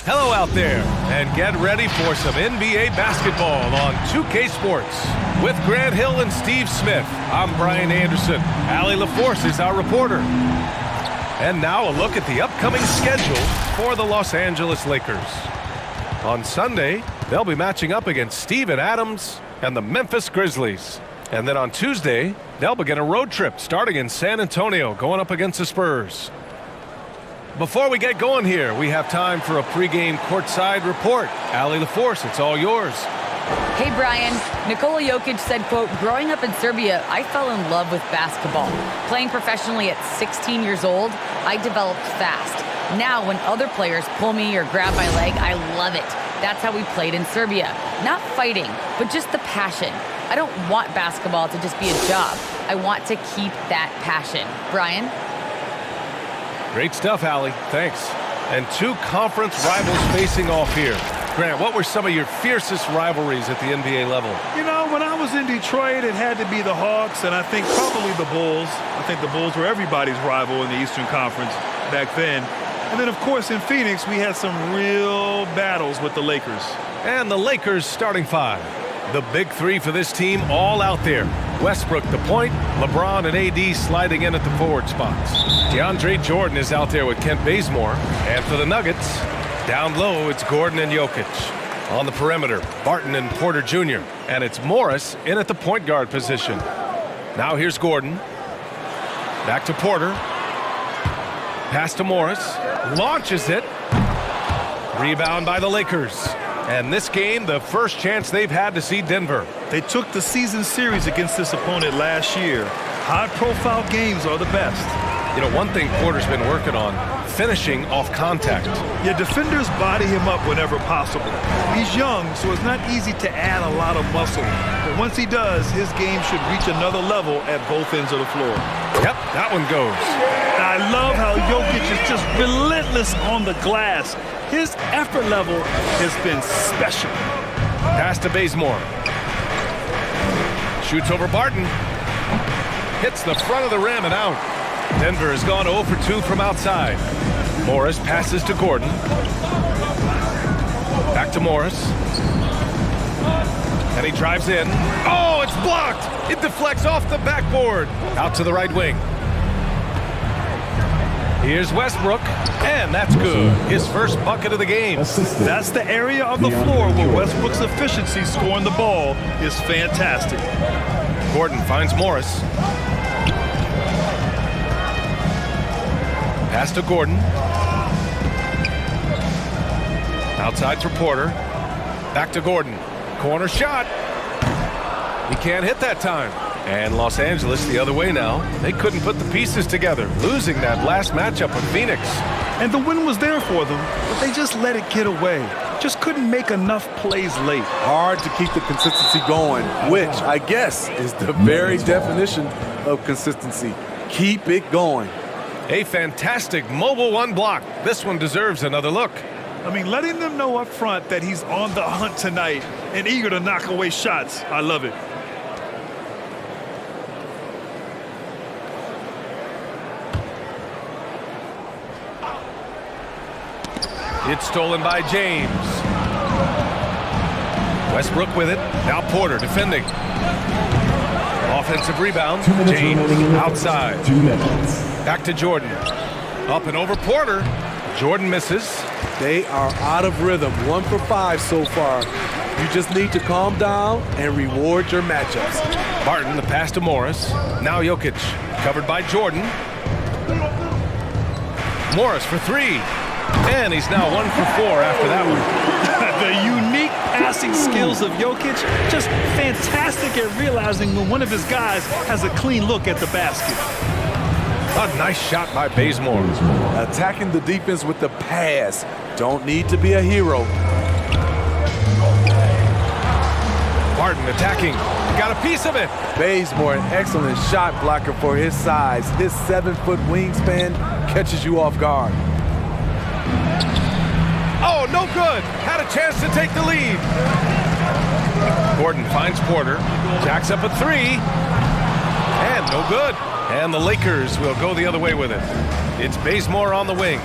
Hello out there, and get ready for some NBA basketball on 2K Sports. With Grant Hill and Steve Smith, I'm Brian Anderson. Allie LaForce is our reporter. And now a look at the upcoming schedule for the Los Angeles Lakers. On Sunday, they'll be matching up against Steven Adams and the Memphis Grizzlies. And then on Tuesday, they'll begin a road trip starting in San Antonio, going up against the Spurs. Before we get going here, we have time for a pregame courtside report. Allie LaForce, it's all yours. Hey, Brian. Nikola Jokic said, quote, "Growing up in Serbia, I fell in love with basketball. Playing professionally at 16 years old, I developed fast. Now, when other players pull me or grab my leg, I love it. That's how we played in Serbia. Not fighting, but just the passion. I don't want basketball to just be a job. I want to keep that passion." Brian? Great stuff, Allie. Thanks. And two conference rivals facing off here. Grant, what were some of your fiercest rivalries at the NBA level? You know, when I was in Detroit, it had to be the Hawks, and I think probably the Bulls. I think the Bulls were everybody's rival in the Eastern Conference back then. And then, of course, in Phoenix, we had some real battles with the Lakers. And the Lakers starting five. The big three for this team all out there. Westbrook the point, LeBron and AD sliding in at the forward spots. DeAndre Jordan is out there with Kent Bazemore. And for the Nuggets, down low, it's Gordon and Jokic. On the perimeter, Barton and Porter Jr. And it's Morris in at the point guard position. Now here's Gordon. Back to Porter. Pass to Morris. Launches it. Rebound by the Lakers. And this game, the first chance they've had to see Denver. They took the season series against this opponent last year. High-profile games are the best. You know, one thing Porter's been working on, finishing off contact. Yeah, defenders body him up whenever possible. He's young, so it's not easy to add a lot of muscle. But once he does, his game should reach another level at both ends of the floor. Yep, that one goes. I love how Jokic is just relentless on the glass. His effort level has been special. Pass to Bazemore. Shoots over Barton. Hits the front of the rim and out. Denver has gone 0 for 2 from outside. Morris passes to Gordon. Back to Morris. And he drives in. Oh, it's blocked! It deflects off the backboard. Out to the right wing. Here's Westbrook, and that's good. His first bucket of the game. That's the area of the floor where Westbrook's efficiency scoring the ball is fantastic. Gordon finds Morris. Pass to Gordon. Outside for Porter. Back to Gordon. Corner shot. He can't hit that time. And Los Angeles the other way now. They couldn't put the pieces together, losing that last matchup with Phoenix. And the win was there for them, but they just let it get away. Just couldn't make enough plays late. Hard to keep the consistency going, which I guess is the very definition of consistency. Keep it going. A fantastic mobile one block. This one deserves another look. I mean, letting them know up front that he's on the hunt tonight and eager to knock away shots. I love it. It's stolen by James. Westbrook with it. Now Porter defending. Offensive rebound. James outside. 2 minutes. Back to Jordan. Up and over Porter. Jordan misses. They are out of rhythm. 1 for 5 so far. You just need to calm down and reward your matchups. Barton, the pass to Morris. Now Jokic. Covered by Jordan. Morris for 3. And he's now 1 for 4 after that one. The unique passing skills of Jokic, just fantastic at realizing when one of his guys has a clean look at the basket. A nice shot by Bazemore. Attacking the defense with the pass. Don't need to be a hero. Barton attacking. Got a piece of it. Bazemore, an excellent shot blocker for his size. His 7-foot wingspan catches you off guard. Oh, no good. Had a chance to take the lead. Gordon finds Porter. Jacks up a 3. And no good. And the Lakers will go the other way with it. It's Bazemore on the wing.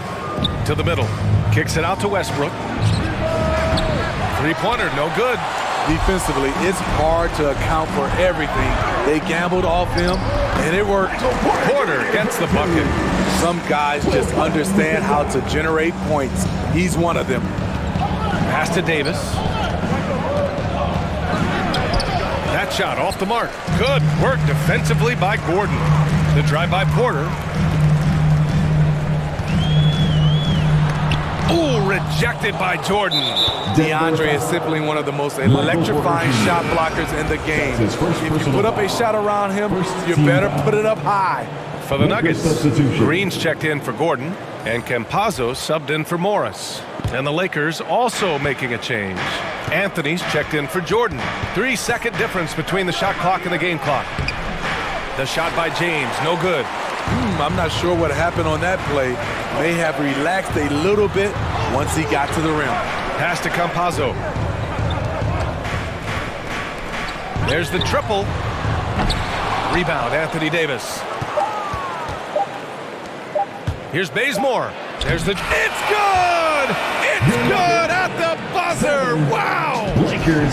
To the middle. Kicks it out to Westbrook. Three-pointer, no good. Defensively, it's hard to account for everything. They gambled off him, and it worked. Porter gets the bucket. Some guys just understand how to generate points. He's one of them. Pass to Davis. That shot off the mark. Good work defensively by Gordon. The drive by Porter. Ooh, rejected by Jordan. DeAndre is simply one of the most electrifying shot blockers in the game. If you put up a shot around him, you better put it up high. For the Nuggets, Green's checked in for Gordon, and Campazzo subbed in for Morris. And the Lakers also making a change. Anthony's checked in for Jordan. 3-second difference between the shot clock and the game clock. The shot by James, no good. I'm not sure what happened on that play. May have relaxed a little bit once he got to the rim. Pass to Campazzo. There's the triple. Rebound, Anthony Davis. Here's Bazemore. There's the... It's good! It's good at the buzzer! Wow!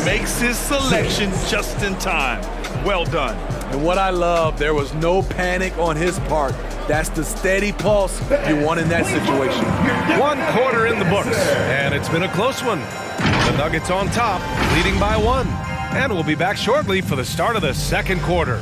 Makes his selection just in time. Well done. And what I love, there was no panic on his part. That's the steady pulse you want in that situation. 1 quarter in the books, and it's been a close one. The Nuggets on top, leading by 1. And we'll be back shortly for the start of the second quarter.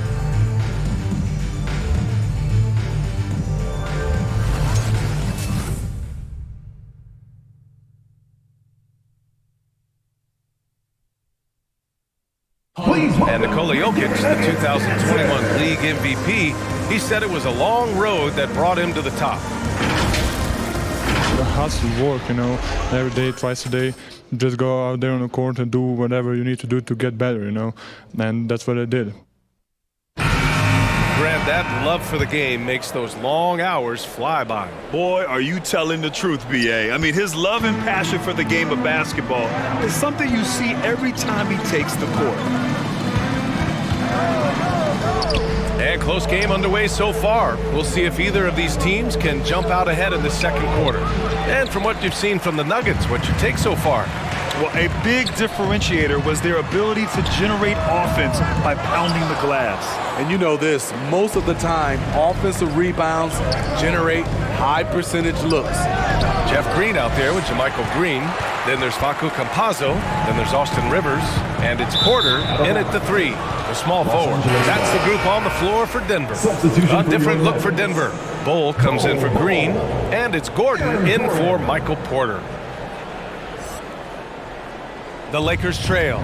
And Nikola Jokic, the 2021 League MVP, he said it was a long road that brought him to the top. It has to work, you know, every day, twice a day. Just go out there on the court and do whatever you need to do to get better, you know, and that's what I did. Grant, that love for the game makes those long hours fly by. Boy, are you telling the truth, B.A. I mean, his love and passion for the game of basketball is something you see every time he takes the court. And close game underway so far. We'll see if either of these teams can jump out ahead in the second quarter. And from what you've seen from the Nuggets, what's your take so far? Well, a big differentiator was their ability to generate offense by pounding the glass. And you know this, most of the time, offensive rebounds generate high percentage looks. Jeff Green out there with Jermichael Green. Then there's Facu Campazzo. Then there's Austin Rivers. And it's Porter in at the 3, the small forward. That's the group on the floor for Denver. A different look for Denver. Bull comes in for Green. And it's Gordon in for Michael Porter. The Lakers trail.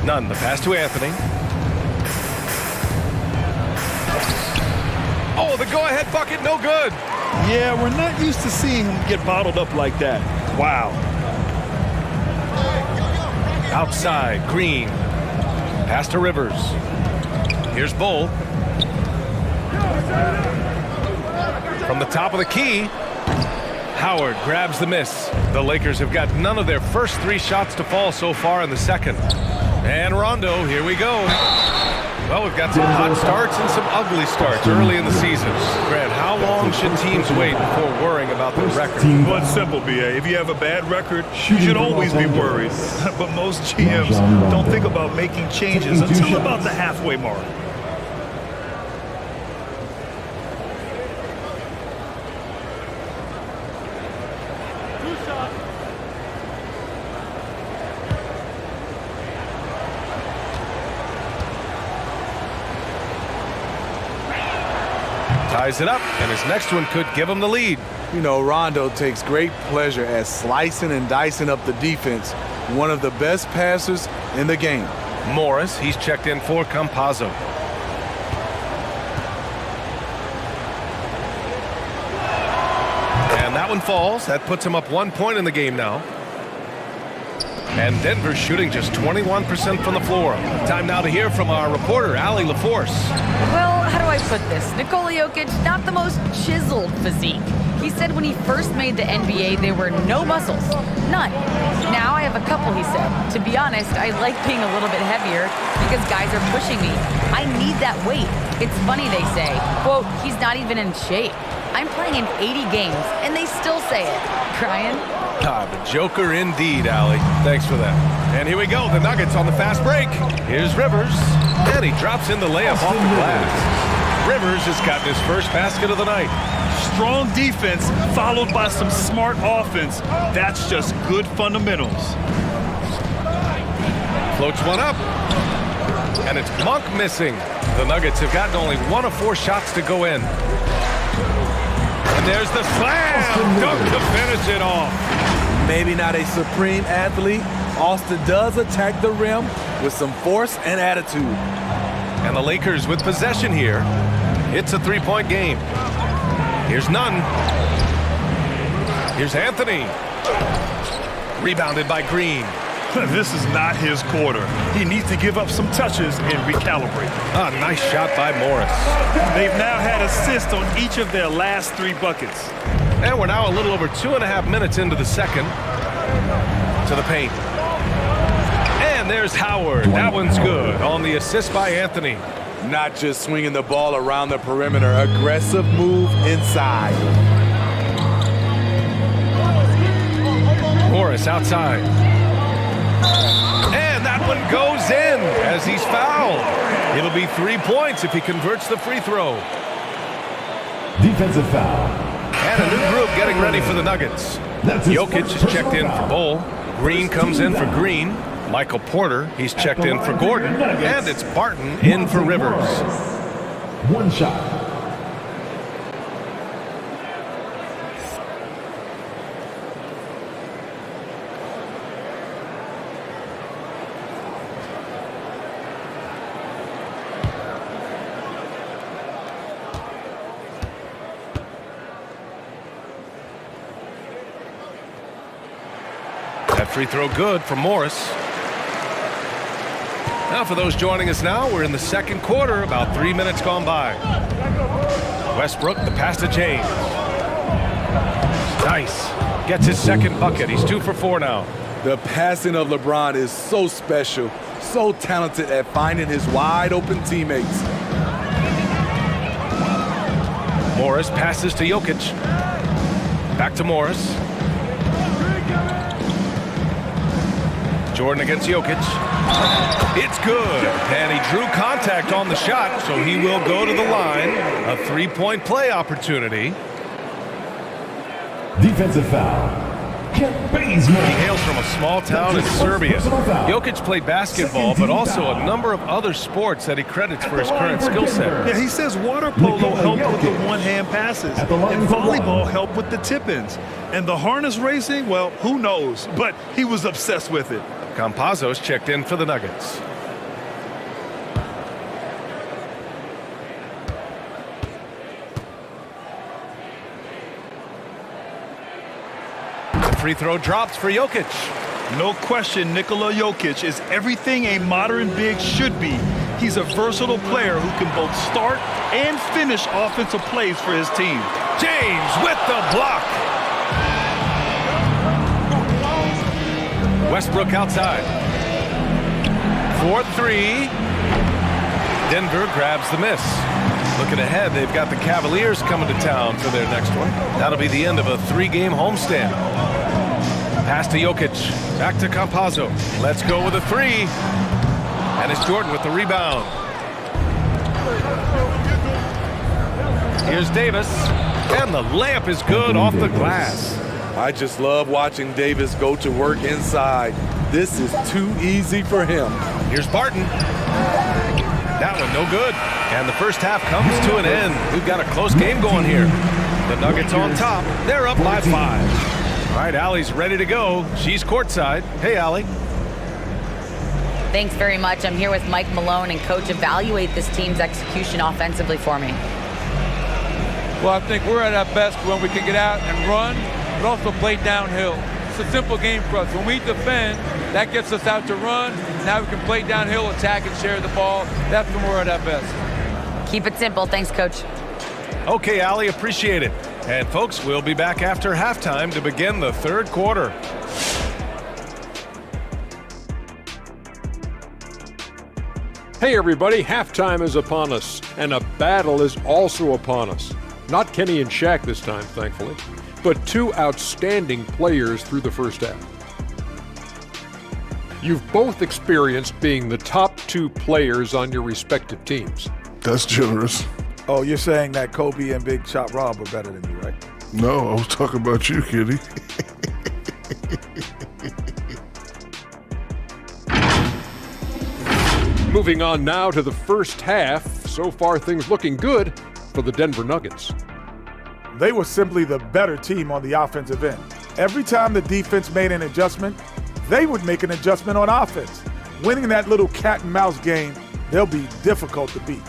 Nunn, the pass to Anthony. Oh, the go-ahead bucket, no good. Yeah, we're not used to seeing him get bottled up like that. Wow. Outside, Green. Pass to Rivers. Here's Bull. From the top of the key, Howard grabs the miss. The Lakers have got none of their first 3 shots to fall so far in the second. And Rondo, here we go. Well, we've got some hot starts and some ugly starts early in the season. Grant, how long should teams wait before worrying about their record? Well, it's simple, B.A. If you have a bad record, you should always be worried. But most GMs don't think about making changes until about the halfway mark. Ties it up, and his next one could give him the lead. You know, Rondo takes great pleasure at slicing and dicing up the defense. One of the best passers in the game. Morris, he's checked in for Campazzo. And that one falls. That puts him up 1 point in the game now. And Denver's shooting just 21% from the floor. Time now to hear from our reporter, Allie LaForce. Well, how do I put this? Nikola Jokic, not the most chiseled physique. He said when he first made the NBA, there were no muscles. None. Now I have a couple, he said. To be honest, I like being a little bit heavier because guys are pushing me. I need that weight. It's funny they say, quote, he's not even in shape. I'm playing in 80 games, and they still say it. Brian? Ah, the Joker indeed, Allie. Thanks for that. And here we go, the Nuggets on the fast break. Here's Rivers, and he drops in the layup off the glass. Rivers has gotten his first basket of the night. Strong defense followed by some smart offense. That's just good fundamentals. Floats one up, and it's Monk missing. The Nuggets have gotten only 1 of 4 shots to go in. And there's the slam dunk to finish it off. Maybe not a supreme athlete, Austin does attack the rim with some force and attitude. And the Lakers with possession here. It's a 3-point game. Here's Nunn. Here's Anthony. Rebounded by Green. This is not his quarter. He needs to give up some touches and recalibrate. A nice shot by Morris. They've now had assists on each of their last 3 buckets. And we're now a little over 2.5 minutes into the second. To the paint. And there's Howard. That one's good on the assist by Anthony. Not just swinging the ball around the perimeter, aggressive move inside. Morris outside. And that one goes in as he's fouled. It'll be 3 points if he converts the free throw. Defensive foul. And a new group getting ready for the Nuggets. Jokic is checked in for Bull. Green comes in for Green. Michael Porter, he's checked in for Gordon. And it's Barton in for Rivers. 1 shot. That free throw good for Morris. Now for those joining us now, we're in the second quarter, about 3 minutes gone by. Westbrook, the pass to James. Nice. Gets his second bucket. He's 2 for 4 now. The passing of LeBron is so special, so talented at finding his wide open teammates. Morris passes to Jokic. Back to Morris. Jordan against Jokic. It's good. And he drew contact on the shot, so he will go to the line. A 3-point play opportunity. Defensive foul. He hails from a small town in Serbia. Jokic played basketball, but also a number of other sports that he credits for his current skill set. Yeah, he says water polo helped with the one-hand passes, and volleyball helped with the tip-ins. And the harness racing, well, who knows? But he was obsessed with it. Campazzo's checked in for the Nuggets. The free throw drops for Jokic. No question, Nikola Jokic is everything a modern big should be. He's a versatile player who can both start and finish offensive plays for his team. James with the block. Westbrook outside. 4-3. Denver grabs the miss. Looking ahead, they've got the Cavaliers coming to town for their next one. That'll be the end of a 3-game homestand. Pass to Jokic. Back to Campazzo. Let's go with a 3. And it's Jordan with the rebound. Here's Davis. And the layup is good off the glass. I just love watching Davis go to work inside. This is too easy for him. Here's Barton. That one no good. And the first half comes to an end. We've got a close game going here. The Nuggets on top. They're up by 5. All right, Allie's ready to go. She's courtside. Hey, Allie. Thanks very much. I'm here with Mike Malone, and Coach, evaluate this team's execution offensively for me. Well, I think we're at our best when we can get out and run, but also play downhill. It's a simple game for us. When we defend, that gets us out to run. Now we can play downhill, attack, and share the ball. That's when we're at our best. Keep it simple. Thanks, Coach. Okay, Allie, appreciate it. And folks, we'll be back after halftime to begin the third quarter. Hey everybody, halftime is upon us, and a battle is also upon us. Not Kenny and Shaq this time, thankfully, but two outstanding players through the first half. You've both experienced being the top two players on your respective teams. That's generous. Oh, you're saying that Kobe and Big Shot Rob are better than you, right? No, I was talking about you, Kitty. Moving on now to the first half. So far, things looking good for the Denver Nuggets. They were simply the better team on the offensive end. Every time the defense made an adjustment, they would make an adjustment on offense. Winning that little cat and mouse game, they'll be difficult to beat.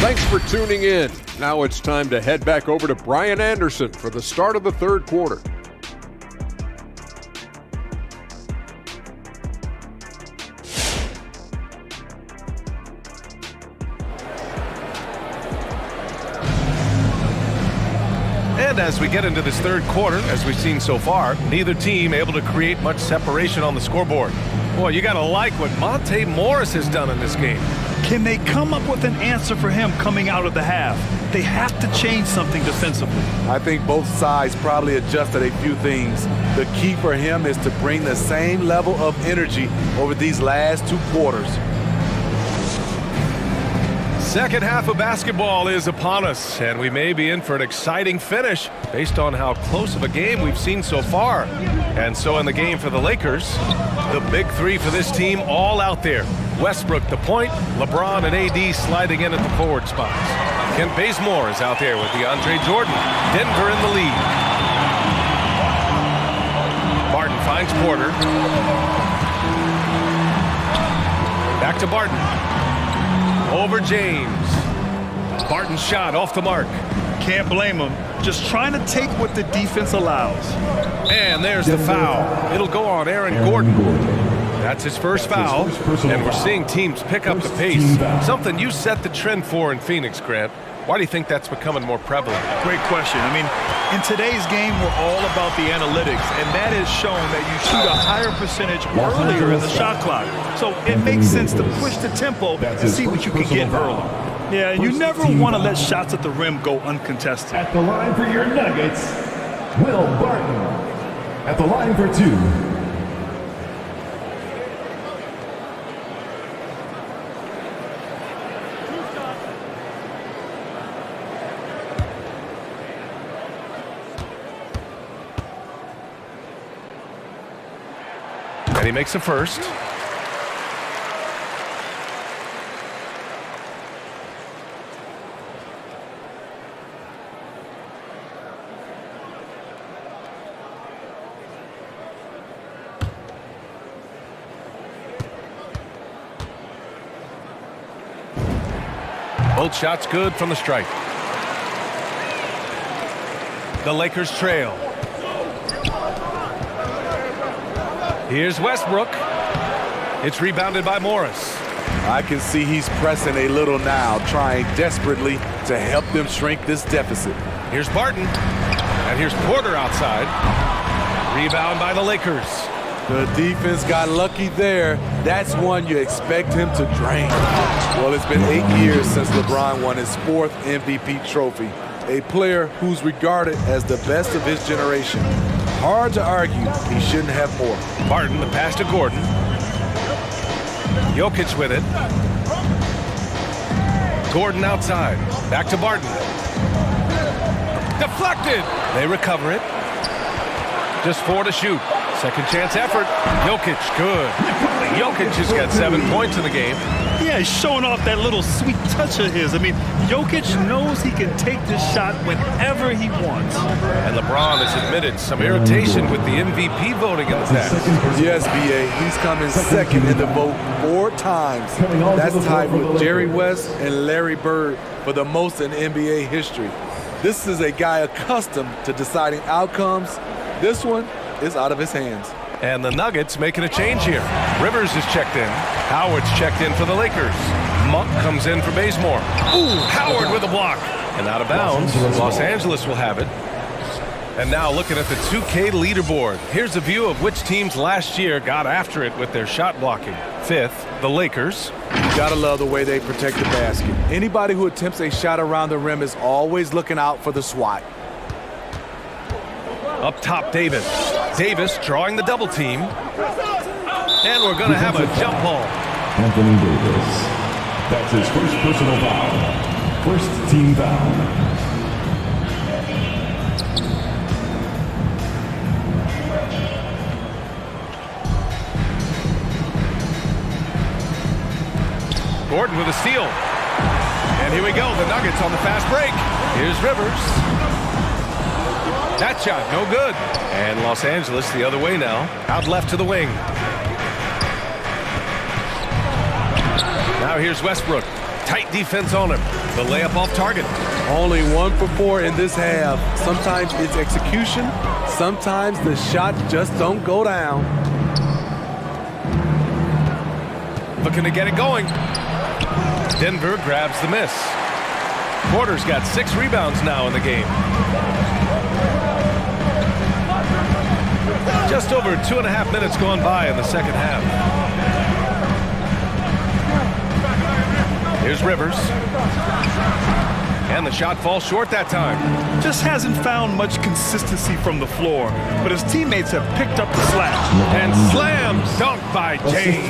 Thanks for tuning in. Now it's time to head back over to Brian Anderson for the start of the third quarter. And as we get into this third quarter, as we've seen so far, neither team able to create much separation on the scoreboard. Boy, you gotta like what Monte Morris has done in this game. Can they come up with an answer for him coming out of the half? They have to change something defensively. I think both sides probably adjusted a few things. The key for him is to bring the same level of energy over these last two quarters. Second half of basketball is upon us, and we may be in for an exciting finish based on how close of a game we've seen so far. And so in the game for the Lakers, the big three for this team all out there. Westbrook the point, LeBron and AD sliding in at the forward spots. Kent Bazemore is out there with DeAndre Jordan. Denver in the lead. Barton finds Porter. Back to Barton. Over James. Barton's shot off the mark. Can't blame him. Just trying to take what the defense allows. And there's the foul. It'll go on Aaron Gordon. That's his first foul, and we're seeing teams pick up the pace. Something you set the trend for in Phoenix, Grant. Why do you think that's becoming more prevalent? Great question. I mean, in today's game, we're all about the analytics, and that has shown that you shoot a higher percentage earlier in the shot clock. So it makes sense to push the tempo and see what you can get early. Yeah, you never want to let shots at the rim go uncontested. At the line for your Nuggets, Will Barton. At the line for two. And he makes a first. Both shots good from the stripe. The Lakers trail. Here's Westbrook. It's rebounded by Morris. I can see he's pressing a little now, trying desperately to help them shrink this deficit. Here's Barton. And here's Porter outside. Rebound by the Lakers. The defense got lucky there. That's one you expect him to drain. Well, it's been 8 years since LeBron won his 4th MVP trophy. A player who's regarded as the best of his generation. Hard to argue he shouldn't have more. Barton, the pass to Gordon. Jokic with it. Gordon outside. Back to Barton. Deflected. They recover it. Just 4 to shoot. Second chance effort. Jokic, good. Jokic has got 7 points in the game. Yeah, he's showing off that little sweet touch of his. I mean, Jokic knows he can take this shot whenever he wants. And LeBron has admitted some irritation with the MVP voting in the past. Yes, B.A., he's coming second in the vote 4 times. That's tied with Jerry West and Larry Bird for the most in NBA history. This is a guy accustomed to deciding outcomes. This one is out of his hands. And the Nuggets making a change here. Rivers is checked in. Howard's checked in for the Lakers. Monk comes in for Bazemore. Ooh, Howard with a block. And out of bounds, Los Angeles will have it. And now looking at the 2K leaderboard. Here's a view of which teams last year got after it with their shot blocking. 5th, the Lakers. Gotta love the way they protect the basket. Anybody who attempts a shot around the rim is always looking out for the swat. Up top, Davis. Davis drawing the double team. And we're going to have a jump ball. Anthony Davis. That's his first personal foul. First team foul. Gordon with a steal. And here we go, the Nuggets on the fast break. Here's Rivers. That shot, no good. And Los Angeles the other way now. Out left to the wing. Now here's Westbrook. Tight defense on him. The layup off target. Only 1 for 4 in this half. Sometimes it's execution. Sometimes the shots just don't go down. Looking to get it going. Denver grabs the miss. Porter's got 6 rebounds now in the game. Just over 2.5 minutes gone by in the second half. Here's Rivers. And the shot falls short that time. Just hasn't found much consistency from the floor, but his teammates have picked up the slack. And slam dunk by James.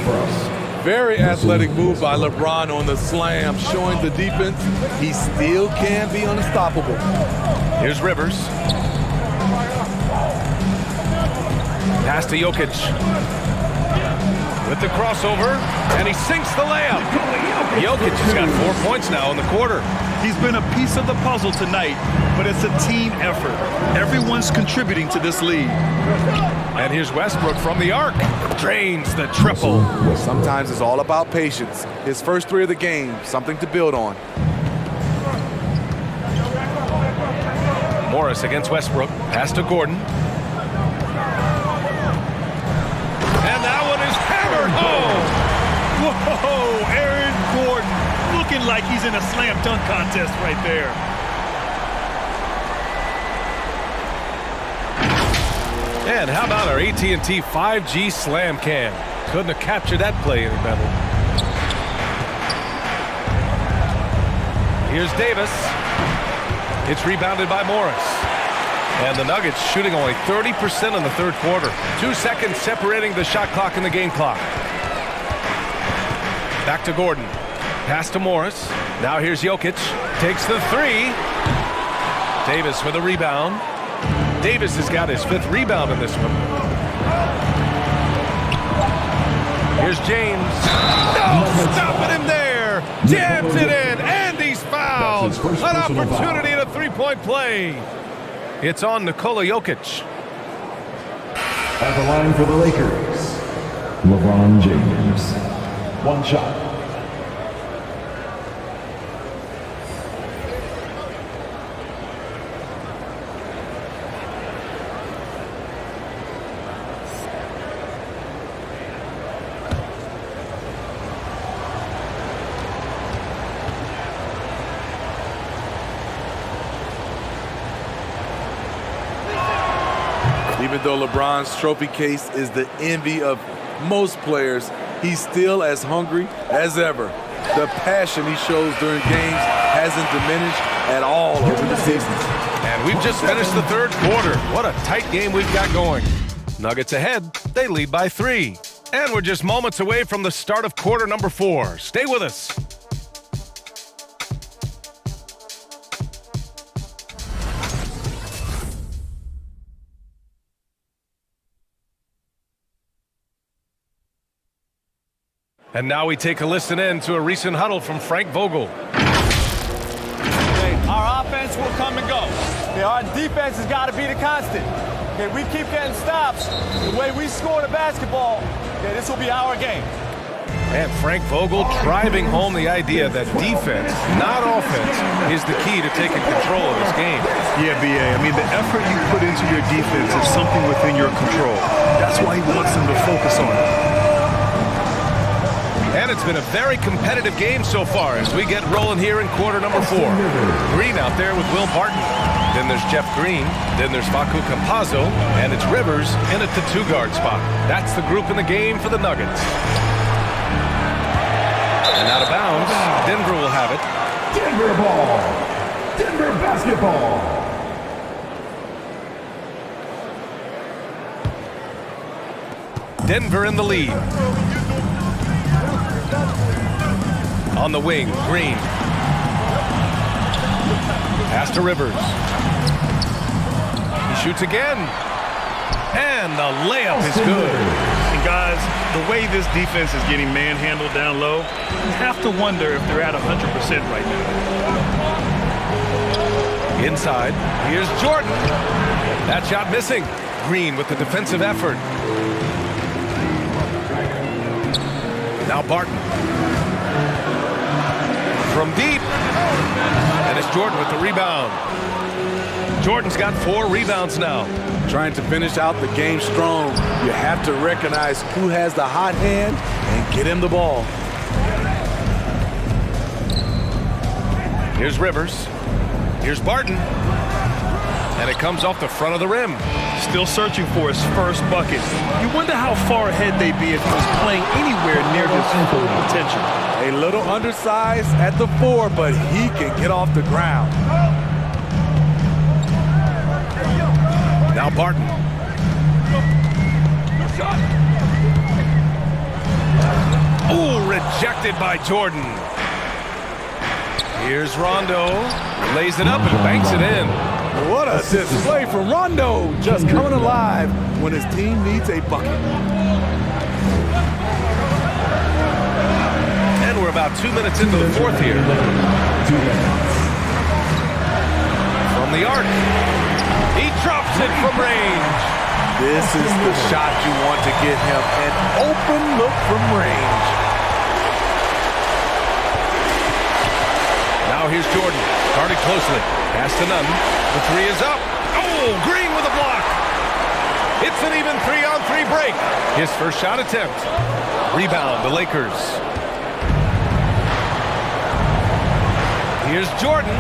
Very athletic move by LeBron on the slam, showing the defense he still can be unstoppable. Here's Rivers. Pass to Jokic. With the crossover, and he sinks the layup. Jokic has got 4 points now in the quarter. He's been a piece of the puzzle tonight, but it's a team effort. Everyone's contributing to this lead. And here's Westbrook from the arc. Drains the triple. Sometimes it's all about patience. His first 3 of the game, something to build on. Morris against Westbrook. Pass to Gordon. And that one is hammered home. Whoa, Aaron Gordon looking like he's in a slam dunk contest right there. And how about our AT&T 5G slam cam? Couldn't have captured that play any better. Here's Davis. It's rebounded by Morris. And the Nuggets shooting only 30% in the third quarter. 2 seconds separating the shot clock and the game clock. Back to Gordon. Pass to Morris. Now here's Jokic. Takes the 3. Davis with a rebound. Davis has got his 5th rebound in this one. Here's James. No, stopping him there. Jams it in, and he's fouled. An opportunity at a 3-point play. It's on Nikola Jokic. At the line for the Lakers, LeBron James. 1 shot. Even though LeBron's trophy case is the envy of most players, he's still as hungry as ever. The passion he shows during games hasn't diminished at all over the season. And we've just finished the third quarter. What a tight game we've got going. Nuggets ahead. They lead by 3. And we're just moments away from the start of quarter number 4. Stay with us. And now we take a listen in to a recent huddle from Frank Vogel. Okay, our offense will come and go. Okay, our defense has got to be the constant. Okay, we keep getting stops. The way we score the basketball, okay, this will be our game. And Frank Vogel driving home the idea that defense, not offense, is the key to taking control of this game. Yeah, B.A. I mean, the effort you put into your defense is something within your control. That's why he wants them to focus on it. And it's been a very competitive game so far as we get rolling here in quarter number 4. Green out there with Will Barton. Then there's Jeff Green. Then there's Facu Campazzo. And it's Rivers in at the 2-guard spot. That's the group in the game for the Nuggets. And And out of bounds. Denver will have it. Denver ball. Denver basketball. Denver in the lead. On the wing, Green. Pass to Rivers. He shoots again. And the layup is good. And guys, the way this defense is getting manhandled down low, you have to wonder if they're at 100% right now. Inside, here's Jordan. That shot missing. Green with the defensive effort. Now Barton. From deep. And it's Jordan with the rebound. Jordan's got 4 rebounds now. Trying to finish out the game strong. You have to recognize who has the hot hand and get him the ball. Here's Rivers. Here's Barton. And it comes off the front of the rim. Still searching for his first bucket. You wonder how far ahead they'd be if he was playing anywhere near his full potential. A little undersized at the 4, but he can get off the ground. Now Barton. Oh, rejected by Jordan. Here's Rondo. Lays it up and banks it in. What a display from Rondo. Just coming alive when his team needs a bucket. And we're about 2 minutes into the fourth here. From the arc. He drops it from range. This is the shot you want to get him. An open look from range. Now here's Jordan. Guarded closely. Pass to none. The 3 is up. Oh, Green with a block. It's an even 3-on-3 break. His first shot attempt. Rebound, the Lakers. Here's Jordan.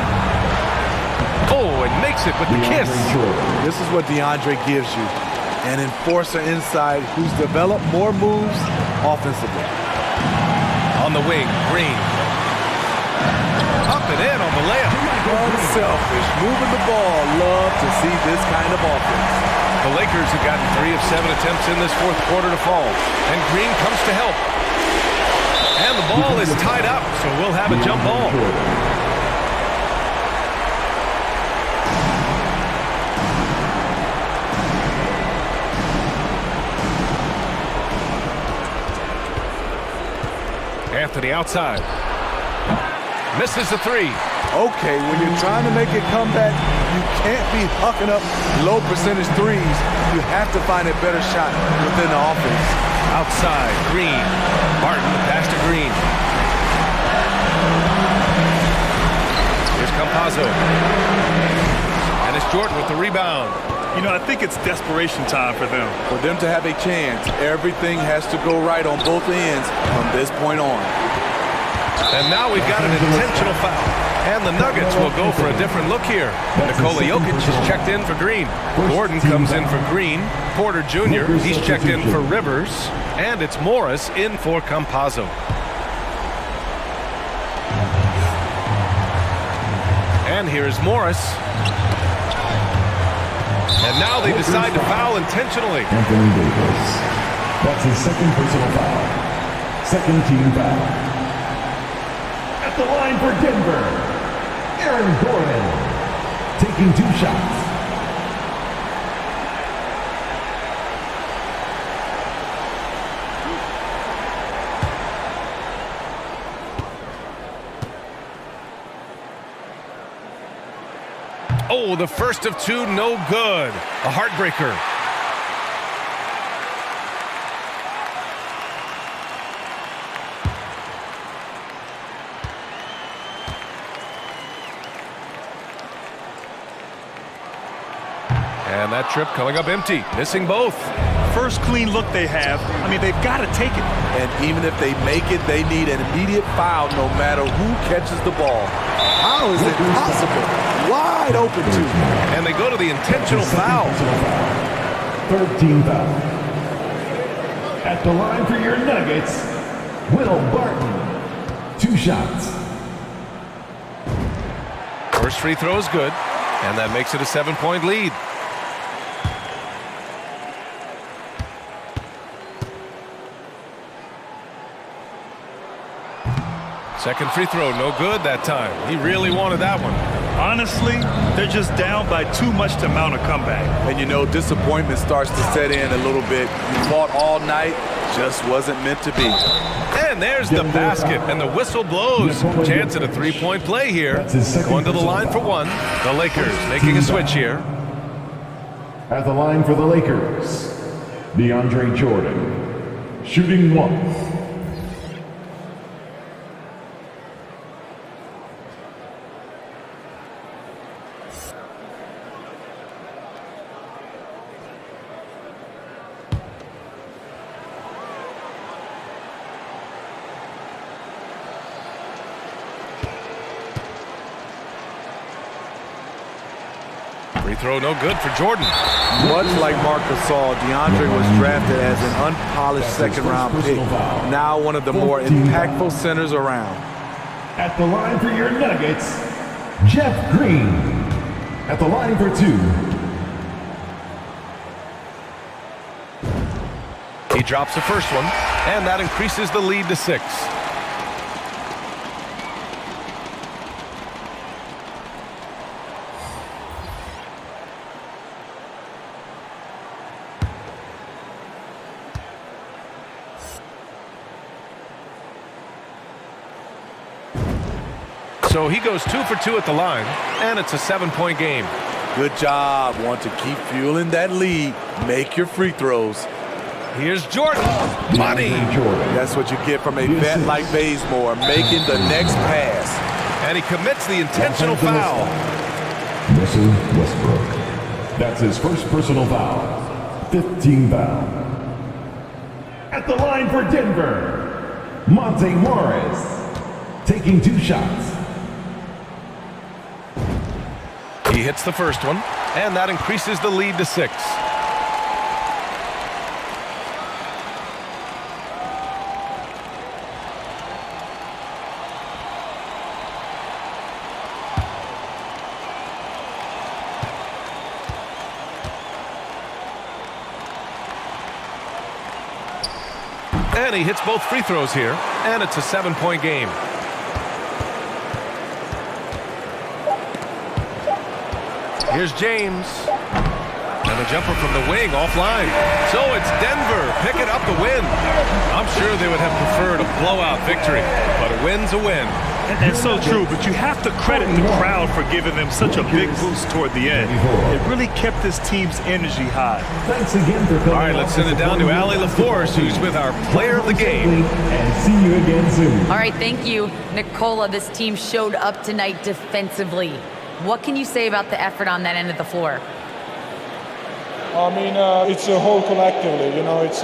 Oh, and makes it with the kiss. This is what DeAndre gives you. An enforcer inside who's developed more moves offensively. On the wing, Green. Up and in on the layup. Unselfish, moving the ball. Love to see this kind of offense. The Lakers have gotten 3 of 7 attempts in this fourth quarter to fall. And Green comes to help. And the ball is tied up, so we'll have a jump ball. Anthony outside. Misses the 3. Okay, when you're trying to make a comeback, you can't be hucking up low percentage threes. You have to find a better shot within the offense. Outside, Green. Barton, the pass to Green. Here's Campazzo. And it's Jordan with the rebound. You know, I think it's desperation time for them. For them to have a chance, everything has to go right on both ends from this point on. And now we've got an intentional foul. And the Nuggets will go for a different look here. Nikola Jokic is checked in for Green. Gordon comes in for Green. Porter Jr., he's checked in for Rivers. And it's Morris in for Campazzo. And here's Morris. And now they decide to foul intentionally. Anthony Davis. That's his second personal foul. Second team foul. At the line for Denver, Aaron Gordon. Taking 2 shots. Oh, the first of 2, no good. A heartbreaker. And that trip coming up empty, missing both. First clean look they have. I mean, they've got to take it. And even if they make it, they need an immediate foul no matter who catches the ball. How is it possible? Wide open, too. And they go to the intentional foul. Third team foul. At the line for your Nuggets, Will Barton. 2 shots. First free throw is good, and that makes it a 7-point lead. Second free throw, no good that time. He really wanted that one. Honestly, they're just down by too much to mount a comeback. And you know, disappointment starts to set in a little bit. You fought all night, just wasn't meant to be. And there's the basket, and the whistle blows. Chance at a 3-point play here. Going to the line for one. The Lakers making a switch here. At the line for the Lakers, DeAndre Jordan, shooting 1. Free throw no good for Jordan. Much like Marcus saw, DeAndre was drafted as an unpolished second-round pick. Now one of the more impactful centers around. At the line for your Nuggets, Jeff Green. At the line for 2. He drops the first one, and that increases the lead to 6. So he goes 2 for 2 at the line, and it's a 7-point game. Good job. Want to keep fueling that lead. Make your free throws. Here's Jordan. Money. That's what you get from a vet like Bazemore, making the next pass. And he commits the intentional foul. Russell Westbrook. That's his first personal foul. 15 foul. At the line for Denver, Monte Morris. Taking 2 shots. He hits the first one, and that increases the lead to 6. And he hits both free throws here, and it's a 7-point game. Here's James. And a jumper from the wing offline. So it's Denver picking up the win. I'm sure they would have preferred a blowout victory, but a win's a win. And so true, but you have to credit the crowd for giving them such a big boost toward the end. It really kept this team's energy high. Thanks again for coming. All right, let's send it down to Allie LaForce, who's with our player of the game. And see you again soon. All right, thank you, Nicola. This team showed up tonight defensively. What can you say about the effort on that end of the floor? I mean, it's a whole collectively, you know, it's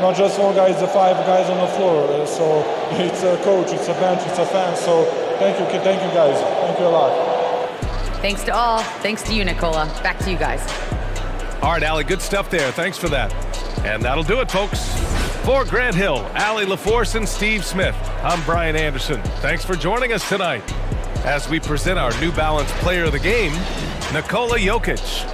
not just one guy, it's the 5 guys on the floor. So it's a coach, it's a bench, it's a fan. So thank you guys. Thank you a lot. Thanks to all. Thanks to you, Nicola. Back to you guys. All right, Allie, good stuff there. Thanks for that. And that'll do it, folks. For Grant Hill, Allie LaForce, and Steve Smith, I'm Brian Anderson. Thanks for joining us tonight as we present our New Balance Player of the Game, Nikola Jokic.